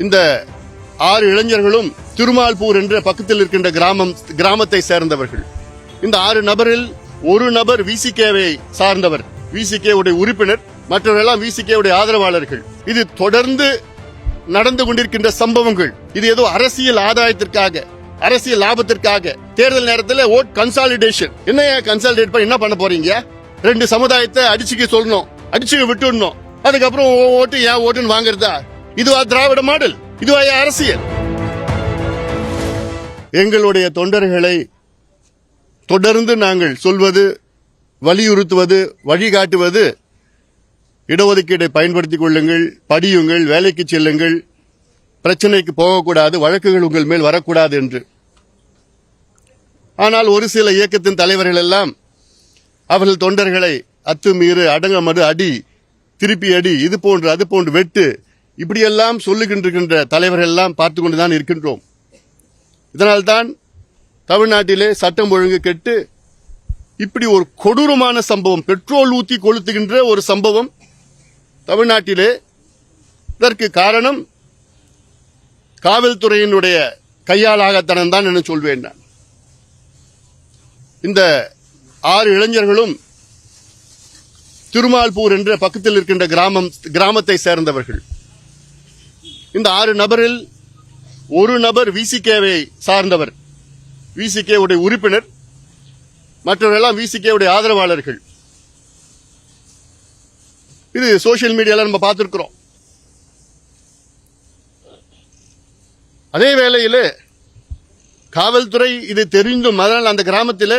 இந்த 6 இளைஞர்களும் திருமால்பூர் என்ற பக்கத்தில் இருக்கின்ற கிராமத்தை சேர்ந்தவர்கள். இந்த 6 நபரில் ஒரு நபர் விசிகேவை சார்ந்தவர், விசிகே உடைய உறுப்பினர், மற்றவரெல்லாம் விசிகே உடைய ஆதரவாளர்கள். இது தொடர்ந்து நடந்து கொண்டிருக்கின்ற சம்பவங்கள். இது ஏதோ அரசியல் ஆதாயத்திற்காக, அரசியல் லாபத்திற்காக தேர்தல் நேரத்தில் ஓட் கன்சாலிடேஷன். என்ன கன்சாலிடேட் பண்ண என்ன பண்ண போறீங்க? 2 சமுதாயத்தை அடிச்சுக்க சொல்லணும், அடிச்சுக்க விட்டுடணும், அதுக்கப்புறம் ஓட்டு ஏன் ஓட்டுன்னு வாங்குறதா? இதுவா திராவிட மாடல்? இதுவா அரசியல்? எங்களுடைய தொண்டர்களை தொடர்ந்து நாங்கள் சொல்வது, வலியுறுத்துவது, வழிகாட்டுவது, இடஒதுக்கீட்டை பயன்படுத்திக் கொள்ளுங்கள், படியுங்கள், வேலைக்கு செல்லுங்கள், பிரச்சனைக்கு போகக்கூடாது, வழக்குகள் உங்கள் மேல் வரக்கூடாது என்று. ஆனால் ஒரு சில இயக்கத்தின் தலைவர்கள் எல்லாம் அவர்கள் தொண்டர்களை அத்துமீறு, அடங்கமறு, அடி, திருப்பி அடி, இது போன்று அது போன்று வெட்டு, இப்படியெல்லாம் சொல்லுகின்ற தலைவர்கள் எல்லாம் பார்த்து கொண்டுதான் இருக்கின்றோம். இதனால்தான் தமிழ்நாட்டிலே சட்டம் ஒழுங்கு கெட்டு இப்படி ஒரு கொடூரமான சம்பவம், பெட்ரோல் ஊத்தி கொளுத்துகின்ற ஒரு சம்பவம் தமிழ்நாட்டிலே. இதற்கு காரணம் காவல்துறையினுடைய கையாளாகத்தனம் தான் என்று சொல்வேன் நான். இந்த 6 இளைஞர்களும் திருமால்பூர் என்ற பக்கத்தில் இருக்கின்ற கிராமத்தை சேர்ந்தவர்கள். இந்த 6 நபரில் ஒரு நபர் விசிகேவை சார்ந்தவர், விசிகே உடைய உறுப்பினர், மற்றவரெல்லாம் விசிகே உடைய ஆதரவாளர்கள். இது சோசியல் மீடியால நம்ம பார்த்திருக்கிறோம். அதே வேளையில் காவல்துறை இது தெரிந்தும், அதனால் அந்த கிராமத்தில்,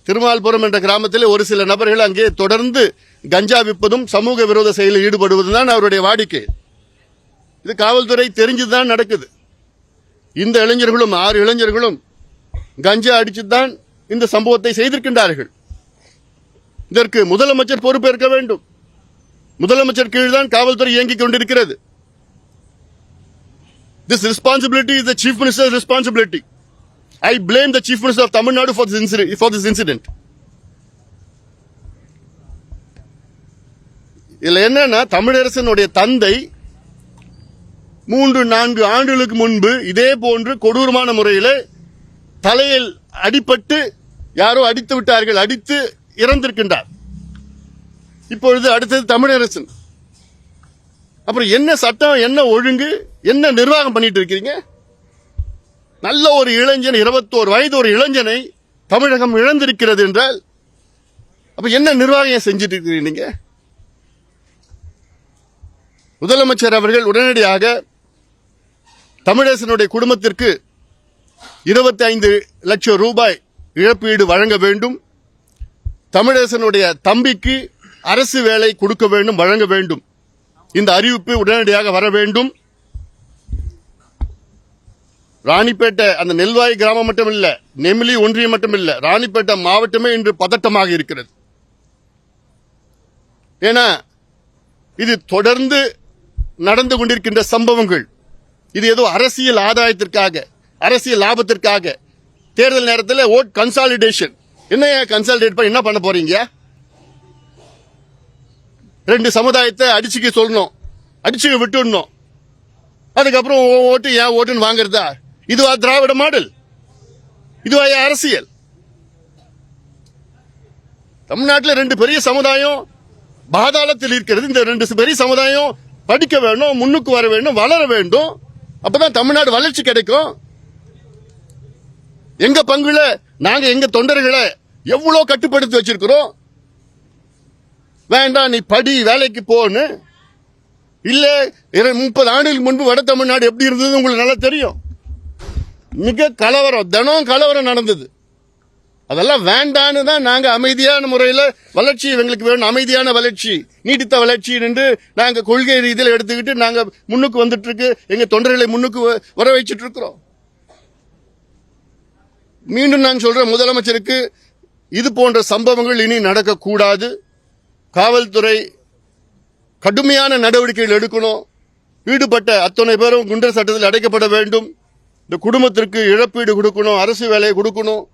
திருமால்புரம் என்ற கிராமத்தில் ஒரு சில நபர்கள் அங்கே தொடர்ந்து கஞ்சா விற்பதும் சமூக விரோத செயலில் ஈடுபடுவதும் தான் அவருடைய வாடிக்கை. இது காவல்துறை தெரிஞ்சுதான் நடக்குது. இந்த இளைஞர்களும் 6 இளைஞர்களும் கஞ்சா அடிச்சுதான் இந்த சம்பவத்தை செய்திருக்கின்றார்கள். இதற்கு முதலமைச்சர் பொறுப்பேற்க வேண்டும். முதலமைச்சர் கீழ் தான் காவல்துறை இயங்கிக் கொண்டிருக்கிறது. This responsibility is the Chief Minister's responsibility. I blame the Chief Minister of Tamil Nadu for this incident. இதுல என்னன்னா, தமிழரசனுடைய தந்தை 3-4 ஆண்டுகளுக்கு முன்பு இதே போன்று கொடூரமான முறையில் தலையில் அடிபட்டு யாரோ அடித்து விட்டார்கள், அடித்து இறந்திருக்கின்றார். இப்பொழுது அடுத்தது தமிழரசன். அப்புறம் என்ன சட்டம், என்ன ஒழுங்கு, என்ன நிர்வாகம் பண்ணிட்டு இருக்கீங்க? நல்ல ஒரு இளைஞன், 21 வயது ஒரு இளைஞனை தமிழகம் இழந்திருக்கிறது என்றால் அப்ப என்ன நிர்வாகம் செஞ்சிட்டு இருக்கிறீங்க? முதலமைச்சர் அவர்கள் உடனடியாக தமிழரசனுடைய குடும்பத்திற்கு 25 லட்சம் ரூபாய் இழப்பீடு வழங்க வேண்டும். தமிழரசனுடைய தம்பிக்கு அரசு வேலை கொடுக்க வேண்டும், வழங்க வேண்டும். இந்த அறிவிப்பு உடனடியாக வர வேண்டும். ராணிப்பேட்டை அந்த நெல்வாய் கிராமம் மட்டும் இல்ல, நெமிலி ஒன்றியம் மட்டும் இல்ல, ராணிப்பேட்டை மாவட்டமே இன்று பதட்டமாக இருக்கிறது. ஏன்னா இது தொடர்ந்து நடந்து கொண்டிருக்கின்ற சம்பவங்கள். இது ஏதோ அரசியல் ஆதாயத்திற்காக, அரசியல் லாபத்திற்காக தேர்தல் நேரத்தில் ஓட் கன்சாலிடேஷன். என்ன கன்சாலிடேட் பண்ண என்ன பண்ண போறீங்க? 2 சமுதாயத்தை அடிச்சுக்க சொல்லணும், அடிச்சுக்க விட்டுடணும், அதுக்கப்புறம் ஓட்டு ஏன் ஓட்டுன்னு வாங்குறதா? இதுவா திராவிட மாடல்? இதுவா அரசியல்? தமிழ்நாட்டில் 2 பெரிய சமுதாயம் பாதாளத்தில் இருக்கிறது. இந்த 2 பெரிய சமுதாயம் படிக்க வேண்டும், முன்னுக்கு வர வேண்டும், வளர வேண்டும். அப்பதான் தமிழ்நாடு வளர்ச்சி கிடைக்கும். எங்க பங்குல நாங்க எங்க தொண்டர்களை எவ்வளவு கட்டுப்படுத்தி வச்சிருக்கிறோம். வேண்டாம் நீ படி, வேலைக்கு போன்னு இல்ல. 30 ஆண்டுகளுக்கு முன்பு வட தமிழ்நாடு எப்படி இருந்தது உங்களுக்கு நல்லா தெரியும். மிக கலவரம், தினம் கலவரம் நடந்தது. அதெல்லாம் வேண்டான்னு தான் நாங்க அமைதியான முறையில் வளர்ச்சி எங்களுக்கு வேணும், அமைதியான வளர்ச்சி, நீடித்த வளர்ச்சி என்று நாங்க கொள்கை ரீதியில் எடுத்துக்கிட்டு நாங்க முன்னுக்கு வந்துட்டு இருக்கு, எங்க தொண்டர்களை முன்னுக்கு வர வச்சிட்டு இருக்கிறோம். மீண்டும் நான் சொல்றேன், முதலமைச்சருக்கு இது போன்ற சம்பவங்கள் இனி நடக்கக்கூடாது. காவல்துறை கடுமையான நடவடிக்கைகள் எடுக்கணும். ஈடுபட்ட அத்தனை பேரும் குண்டர் சட்டத்தில் அடைக்கப்பட வேண்டும். இந்த குடும்பத்திற்கு இழப்பீடு கொடுக்கணும், அரசு வேலையை கொடுக்கணும்.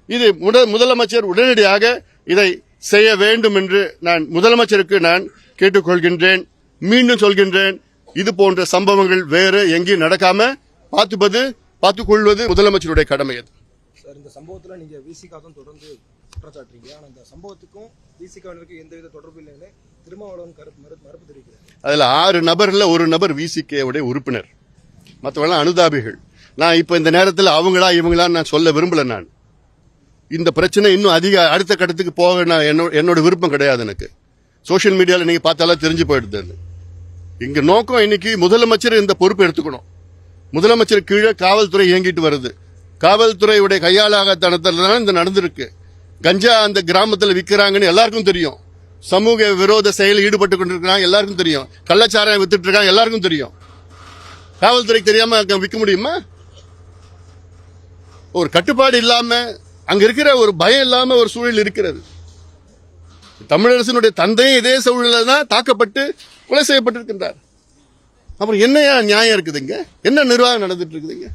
இது முதலமைச்சர் உடனடியாக இதை செய்ய வேண்டும் என்று நான் முதலமைச்சருக்கு நான் கேட்டுக்கொள்கின்றேன். மீண்டும் சொல்கின்றேன், இது போன்ற சம்பவங்கள் வேறு எங்கேயும் நடக்காம பார்த்துக் கொள்வது முதலமைச்சருடைய கடமை. அது சார், இந்த சம்பவத்துல நீங்க விசிகா தான் தொடர்ந்து குற்றச்சாட்டுறீங்க. ஆனா இந்த சம்பவத்துக்கும் விசிகாவினருக்கும் எந்தவித தொடர்பு இல்லைன்னு திருமாவளவன் மறுப்பு தெரிவிக்கிறார். அதுல 6 நபர்ல ஒரு நபர் விசிகேவுடைய உறுப்பினர், மற்றவெல்லாம் அனுதாபிகள். நான் இப்ப இந்த நேரத்தில் அவங்களா இவங்களான்னு நான் சொல்ல விரும்பல. நான் இந்த பிரச்சனை இன்னும் அடுத்த கட்டத்துக்கு போக நான் என்னோட விருப்பம் கிடையாது. எனக்கு சோசியல் மீடியால நீங்க பார்த்தாலும் தெரிஞ்சு போயிடுது. இங்க நோக்கம் இன்னைக்கு முதலமைச்சர் இந்த பொறுப்பு எடுத்துக்கணும். முதலமைச்சர் கீழே காவல்துறை இயங்கிட்டு வருது. காவல்துறையுடைய கையாளாகத்தனத்தில் தான் இந்த நடந்திருக்கு. கஞ்சா அந்த கிராமத்தில் விற்கிறாங்கன்னு எல்லாருக்கும் தெரியும். சமூக விரோத செயலில் ஈடுபட்டு கொண்டிருக்கிறாங்க எல்லாருக்கும் தெரியும். கள்ளச்சாராயம் வித்துட்டு இருக்காங்க எல்லாருக்கும் தெரியும். காவல்துறைக்கு தெரியாம விற்க முடியுமா? ஒரு கட்டுப்பாடு இல்லாம அங்க இருக்கிற ஒரு பயம் இல்லாம ஒரு சூழல் இருக்கிறது. தமிழரசனுடைய தந்தையும் இதே சூழலில் தான் தாக்கப்பட்டு கொலை செய்யப்பட்டிருக்கின்றார். அப்புறம் என்ன நியாயம் இருக்குதுங்க? என்ன நிர்வாகம் நடந்துட்டு இருக்குதுங்க?